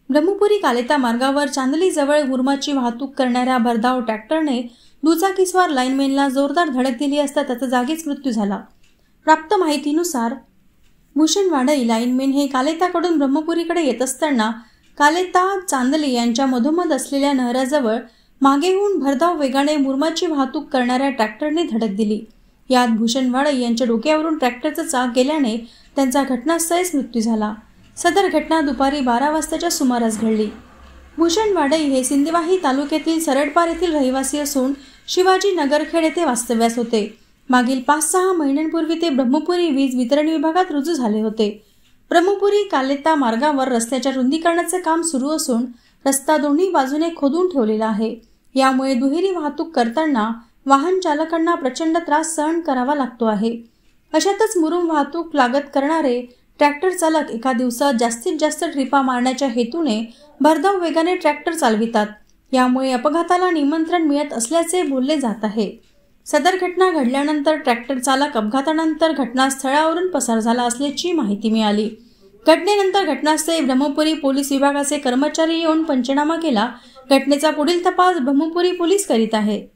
ब्रह्मपुरी कालेता मार्गावर चांदली जवळ मुरुमाची वाहतूक करणाऱ्या भरधाव ट्रॅक्टरने दुचाकीस्वार लाईनमॅनला जोरदार धडक दिली असता त्याचा जागीच मृत्यू झाला। प्राप्त माहितीनुसार भूषण वाडई लाईनमॅन हे कालेताकडून ब्रह्मपुरीकडे येत असताना कालेता चांदली यांच्या मधोमध असलेल्या नहराजवळ मागेहून भरधाव वेगाने मुरुमाची वाहतूक करणाऱ्या ट्रॅक्टरने धडक दिली। यात भूषण वाडई यांच्या डोक्यावरून ट्रॅक्टरचा चाक गेल्याने त्यांचा घटनास्थळीच मृत्यू झाला। सदर घटना दुपारी 12 वाजताच्या सुमारास घडली। भूषण वाडई हे सिंदवाही तालुक्यातील सरडपार येथील रहिवासी असून शिवाजी नगरखेड येथे वास्तव्यास होते। मागील 5-6 महिन्यांपूर्वी ते ब्रह्मपुरी वीज वितरण विभागात रुजू झाले होते। ब्रह्मपुरी कालेता मार्गावर रस्त्याच्या रुंदीकरणाचे काम सुरू असून रस्ता दोन्ही बाजूने खोदून ठेवलेला आहे। यामुळे दुहेरी वाहतूक करताना वाहन चालकांना प्रचंड त्रास सहन करावा लागतो आहे। अशातच मुरुम वाहतूक लागत करणारे ट्रॅक्टर चालक एका दिवसात जास्तीत जास्त ट्रिपा मारण्याच्या हेतूने भरधाव वेगाने ट्रॅक्टर चालवितात। यामुळे अपघाताला निमंत्रण मिळत असल्याचे बोलले जात आहे। सदर घटना घडल्यानंतर ट्रॅक्टर चालक अपघातानंतर घटनास्थळावरून पसार झाला असल्याची माहिती मिळाली। घटनेनंतर घटनास्थळी ब्रह्मपुरी पोलीस विभागाचे कर्मचारी येऊन पंचनामा केला। घटनेचा पुढील तपास ब्रह्मपुरी पोलीस करीत आहेत।